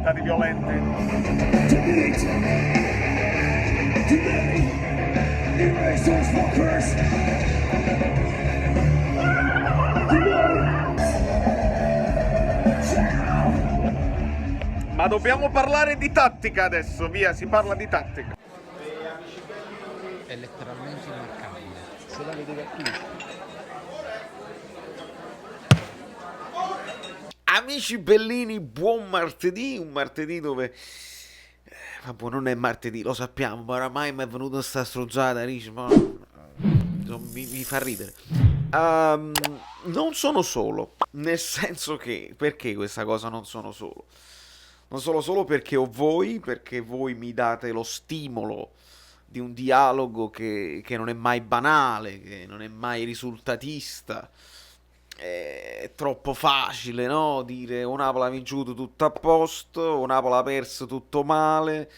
diventati violenti. Ma dobbiamo parlare di tattica adesso, via, si parla di tattica. È letteralmente immarcabile. Se la vede cattiva. Amici bellini, buon martedì, un martedì dove... vabbè, non è martedì, lo sappiamo, ma oramai mi è venuta sta stronzata, dici, ma... mi fa ridere. Non sono solo, nel senso che... Perché questa cosa non sono solo? Non sono solo perché ho voi, perché voi mi date lo stimolo di un dialogo che non è mai banale, che non è mai risultatista. È troppo facile, no? Dire o Napoli ha vinciuto tutto a posto, o Napoli ha perso tutto male.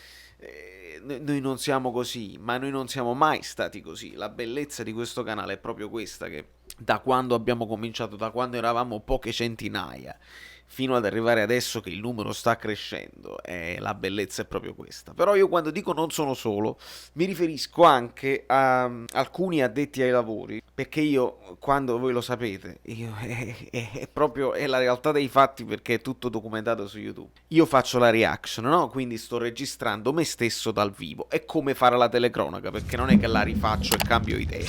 Noi non siamo così, ma noi non siamo mai stati così. La bellezza di questo canale è proprio questa, che da quando abbiamo cominciato, da quando eravamo poche centinaia, fino ad arrivare adesso che il numero sta crescendo, la bellezza è proprio questa. Però io quando dico non sono solo, mi riferisco anche a alcuni addetti ai lavori, perché io, quando voi lo sapete, è proprio è la realtà dei fatti, perché è tutto documentato su YouTube. Io faccio la reaction, no? Quindi sto registrando me stesso dal vivo. È come fare la telecronaca, perché non è che la rifaccio e cambio idea.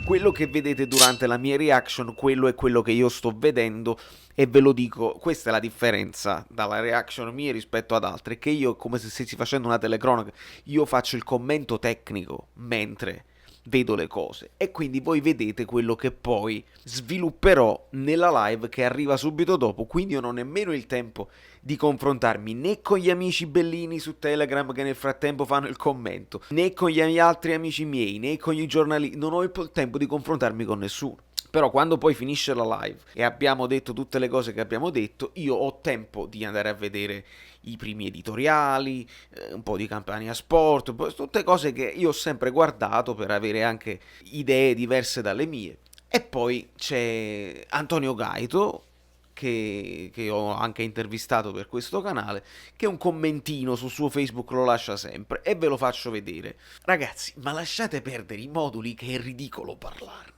Quello che vedete durante la mia reaction, quello è quello che io sto vedendo. E ve lo dico, questa è la differenza dalla reaction mia rispetto ad altre, che io, come se stessi facendo una telecronaca, io faccio il commento tecnico mentre vedo le cose, e quindi voi vedete quello che poi svilupperò nella live che arriva subito dopo. Quindi io non ho nemmeno il tempo di confrontarmi né con gli amici bellini su Telegram che nel frattempo fanno il commento, né con gli altri amici miei, né con i giornalisti. Non ho il tempo di confrontarmi con nessuno. Però quando poi finisce la live e abbiamo detto tutte le cose che abbiamo detto, io ho tempo di andare a vedere i primi editoriali, un po' di Campania Sport, tutte cose che io ho sempre guardato per avere anche idee diverse dalle mie. E poi c'è Antonio Gaito, che ho anche intervistato per questo canale, che un commentino sul suo Facebook lo lascia sempre, e ve lo faccio vedere. Ragazzi, ma lasciate perdere i moduli, che è ridicolo parlarne.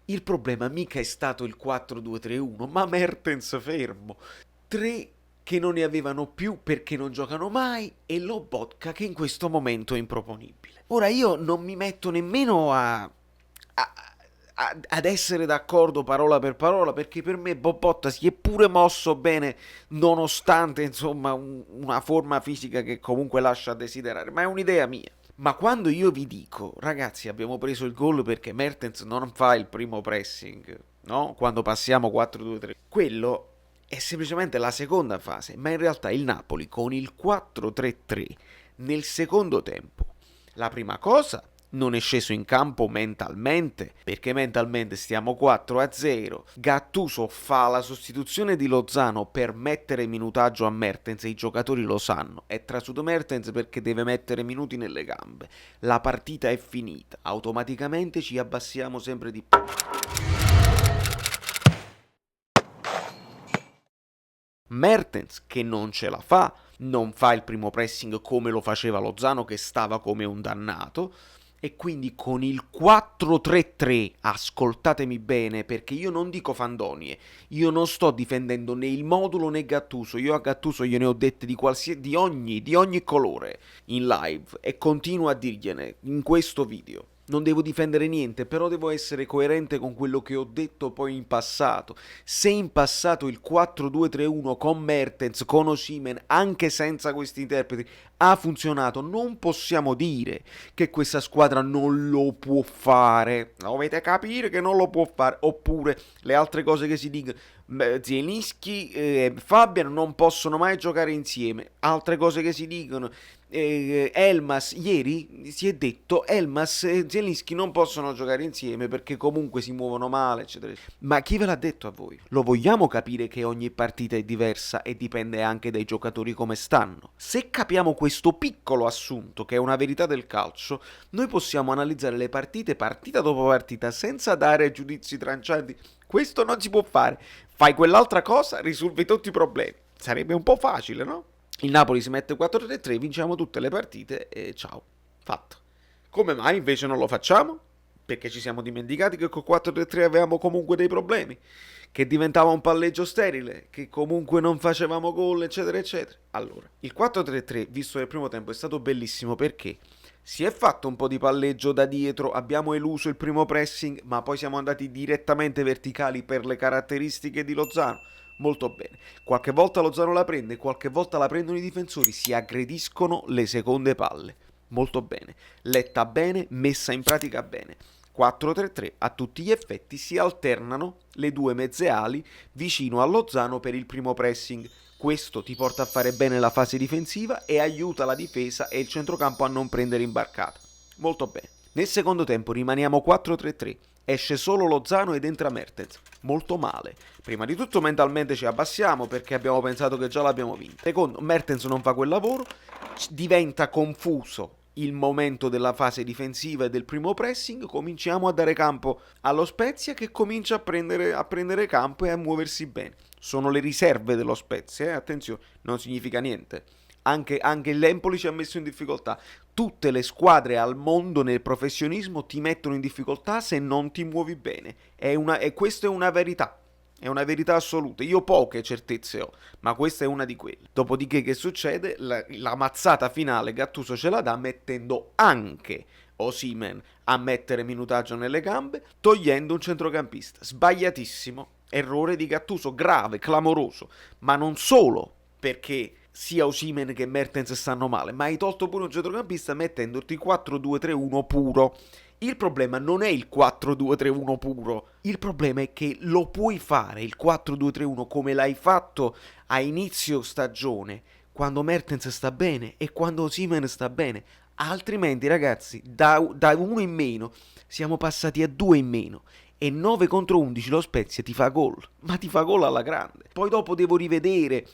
Il problema mica è stato il 4-2-3-1, ma Mertens fermo. 3 che non ne avevano più perché non giocano mai, e Lobotka che in questo momento è improponibile. Ora io non mi metto nemmeno ad essere d'accordo parola per parola, perché per me Lobotka si è pure mosso bene, nonostante insomma una forma fisica che comunque lascia a desiderare, ma è un'idea mia. Ma quando io vi dico, ragazzi, abbiamo preso il gol perché Mertens non fa il primo pressing, no? Quando passiamo 4-2-3, quello è semplicemente la seconda fase, ma in realtà il Napoli con il 4-3-3 nel secondo tempo, la prima cosa, non è sceso in campo mentalmente, perché mentalmente stiamo 4-0. Gattuso fa la sostituzione di Lozano per mettere minutaggio a Mertens, e i giocatori lo sanno. È trasuto Mertens perché deve mettere minuti nelle gambe. La partita è finita, automaticamente ci abbassiamo sempre di più. Mertens che non ce la fa, non fa il primo pressing come lo faceva Lozano, che stava come un dannato, e quindi con il 4-3-3, ascoltatemi bene, perché io non dico fandonie, io non sto difendendo né il modulo né Gattuso, io a Gattuso gliene ho dette di ogni colore in live, e continuo a dirgliene in questo video. Non devo difendere niente, però devo essere coerente con quello che ho detto poi in passato. Se in passato il 4-2-3-1 con Mertens, con Osimhen, anche senza questi interpreti, ha funzionato, non possiamo dire che questa squadra non lo può fare. Dovete capire che non lo può fare. Oppure le altre cose che si dicono: Zielinski e Fabian non possono mai giocare insieme. Altre cose che si dicono: Elmas, ieri si è detto Elmas e Zielinski non possono giocare insieme perché comunque si muovono male, eccetera. Ma chi ve l'ha detto a voi? Lo vogliamo capire che ogni partita è diversa e dipende anche dai giocatori come stanno? Se capiamo questo piccolo assunto, che è una verità del calcio, noi possiamo analizzare le partite partita dopo partita senza dare giudizi trancianti. Questo non si può fare. Fai quell'altra cosa, risolvi tutti i problemi. Sarebbe un po' facile, no? Il Napoli si mette 4-3-3, vinciamo tutte le partite e ciao, fatto. Come mai invece non lo facciamo? Perché ci siamo dimenticati che con 4-3-3 avevamo comunque dei problemi, che diventava un palleggio sterile, che comunque non facevamo gol, eccetera, eccetera. Allora, il 4-3-3, visto nel primo tempo, è stato bellissimo perché si è fatto un po' di palleggio da dietro, abbiamo eluso il primo pressing, ma poi siamo andati direttamente verticali per le caratteristiche di Lozano. Molto bene. Qualche volta Lozano la prende, qualche volta la prendono i difensori, si aggrediscono le seconde palle. Molto bene. Letta bene, messa in pratica bene. 4-3-3, a tutti gli effetti si alternano le due mezze ali vicino a Lozano per il primo pressing. Questo ti porta a fare bene la fase difensiva e aiuta la difesa e il centrocampo a non prendere imbarcata. Molto bene. Nel secondo tempo rimaniamo 4-3-3. Esce solo Lozano ed entra Mertens. Molto male. Prima di tutto mentalmente ci abbassiamo perché abbiamo pensato che già l'abbiamo vinta. Secondo, Mertens non fa quel lavoro, diventa confuso il momento della fase difensiva e del primo pressing, cominciamo a dare campo allo Spezia che comincia a prendere campo e a muoversi bene. Sono le riserve dello Spezia, attenzione, non significa niente. Anche l'Empoli ci ha messo in difficoltà. Tutte le squadre al mondo nel professionismo ti mettono in difficoltà se non ti muovi bene. E questa è una verità. È una verità assoluta. Io poche certezze ho, ma questa è una di quelle. Dopodiché che succede? La mazzata finale Gattuso ce la dà mettendo anche Osimhen a mettere minutaggio nelle gambe, togliendo un centrocampista. Sbagliatissimo. Errore di Gattuso, grave, clamoroso. Ma non solo perché sia Osimhen che Mertens stanno male, ma hai tolto pure un centrocampista mettendoti 4-2-3-1 puro. Il problema non è il 4-2-3-1 puro, il problema è che lo puoi fare il 4-2-3-1 come l'hai fatto a inizio stagione, quando Mertens sta bene e quando Osimhen sta bene. Altrimenti, ragazzi, da uno in meno siamo passati a 2 in meno. E 9 contro 11 lo Spezia ti fa gol, ma ti fa gol alla grande. Poi dopo devo rivedere,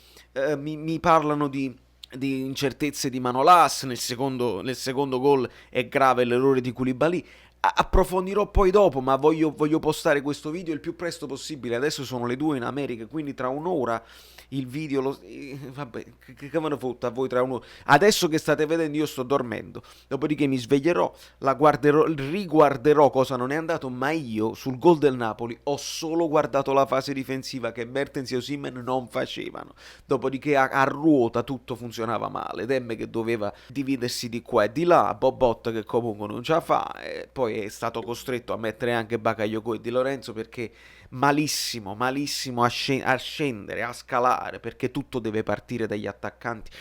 mi parlano di incertezze di Manolas, nel secondo gol è grave l'errore di Koulibaly. Approfondirò poi dopo, ma voglio postare questo video il più presto possibile. Adesso sono le 2 in America, quindi tra un'ora il video vabbè, che me ne fotta a voi tra un'ora. Adesso che state vedendo io sto dormendo, dopodiché mi sveglierò, riguarderò cosa non è andato, ma io sul gol del Napoli ho solo guardato la fase difensiva che Mertens e Osimhen non facevano. Dopodiché a ruota tutto funzionava male, Demme che doveva dividersi di qua e di là, Bobot che comunque non ce la fa, e poi è stato costretto a mettere anche Bakayoko e Di Lorenzo perché malissimo a scendere, a scalare, perché tutto deve partire dagli attaccanti.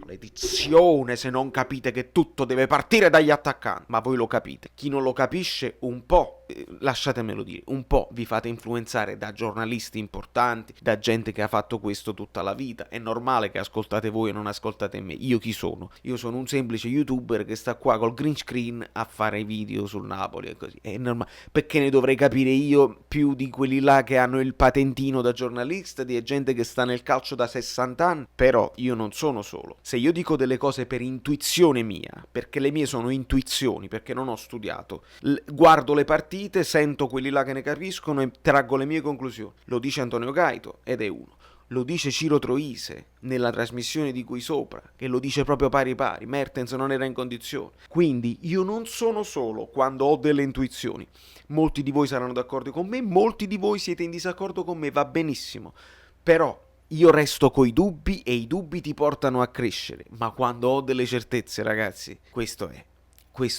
Maledizione se non capite che tutto deve partire dagli attaccanti, ma voi lo capite. Chi non lo capisce un po', lasciatemelo dire, un po' vi fate influenzare da giornalisti importanti, da gente che ha fatto questo tutta la vita. È normale che ascoltate voi e non ascoltate me. Io chi sono? Io sono un semplice youtuber che sta qua col green screen a fare video sul Napoli e così. È normale. Perché ne dovrei capire io più di quelli là che hanno il patentino da giornalista, di gente che sta nel calcio da 60 anni? Però io non sono solo. Se io dico delle cose per intuizione mia, perché le mie sono intuizioni, perché non ho studiato, guardo le partite, sento quelli là che ne capiscono e traggo le mie conclusioni. Lo dice Antonio Gaito ed è uno. Lo dice Ciro Troise nella trasmissione di Qui Sopra, che lo dice proprio pari pari. Mertens non era in condizione. Quindi io non sono solo quando ho delle intuizioni. Molti di voi saranno d'accordo con me, molti di voi siete in disaccordo con me, va benissimo. Però io resto coi dubbi e i dubbi ti portano a crescere. Ma quando ho delle certezze, ragazzi, questo è.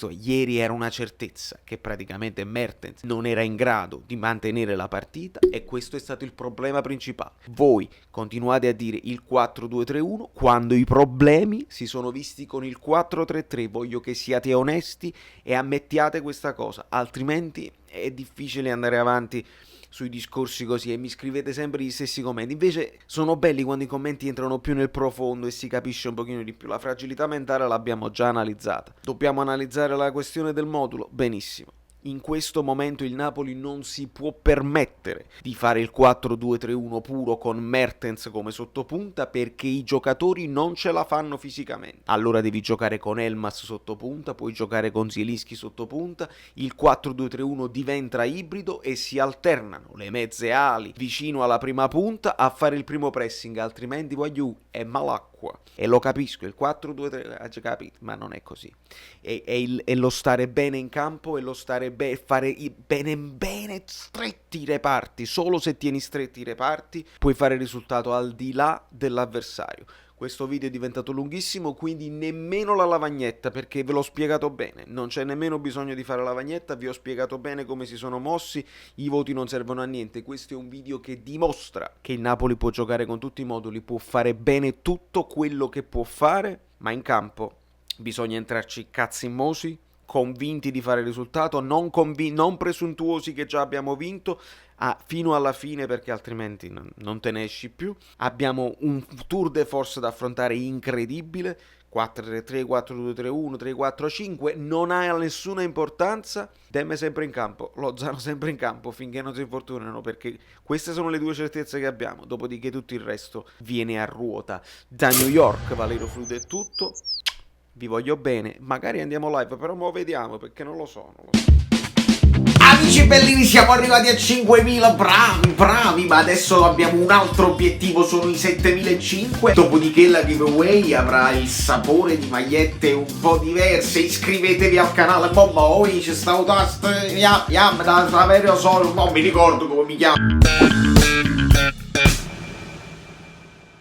Ieri era una certezza che praticamente Mertens non era in grado di mantenere la partita e questo è stato il problema principale. Voi continuate a dire il 4-2-3-1 quando i problemi si sono visti con il 4-3-3. Voglio che siate onesti e ammettiate questa cosa, altrimenti è difficile andare avanti sui discorsi così e mi scrivete sempre gli stessi commenti. Invece sono belli quando i commenti entrano più nel profondo e si capisce un pochino di più. La fragilità mentale l'abbiamo già analizzata. Dobbiamo analizzare la questione del modulo? Benissimo. In questo momento il Napoli non si può permettere di fare il 4-2-3-1 puro con Mertens come sottopunta perché i giocatori non ce la fanno fisicamente. Allora devi giocare con Elmas sottopunta, puoi giocare con Zielinski sottopunta, il 4-2-3-1 diventa ibrido e si alternano le mezze ali vicino alla prima punta a fare il primo pressing, altrimenti voglio è malacqua. acqua. E lo capisco, il 4-2-3 ha già capito, ma non è così. È lo stare bene in campo, e lo stare fare bene stretti i reparti. Solo se tieni stretti i reparti puoi fare il risultato al di là dell'avversario. Questo video è diventato lunghissimo, quindi nemmeno la lavagnetta, perché ve l'ho spiegato bene. Non c'è nemmeno bisogno di fare la lavagnetta, vi ho spiegato bene come si sono mossi, i voti non servono a niente. Questo è un video che dimostra che il Napoli può giocare con tutti i moduli, può fare bene tutto quello che può fare, ma in campo bisogna entrarci cazzimmosi, convinti di fare il risultato, non presuntuosi che già abbiamo vinto, fino alla fine, perché altrimenti non te ne esci più. Abbiamo un tour de force da affrontare incredibile, 4-3-3, 4-2-3-1, 3-4-5, non ha nessuna importanza. Demme sempre in campo, Lozano sempre in campo finché non si infortunano, perché queste sono le due certezze che abbiamo, dopodiché tutto il resto viene a ruota. Da New York, Valerio Fludo è tutto, vi voglio bene, magari andiamo live, però mo vediamo, perché non lo so. Amici bellini, siamo arrivati a 5.000, bravi, ma adesso abbiamo un altro obiettivo, sono i 7.500. Dopodiché la giveaway avrà il sapore di magliette un po' diverse. Iscrivetevi al canale, c'è stato tasto, da Saverio Solo, non mi ricordo come mi chiamo.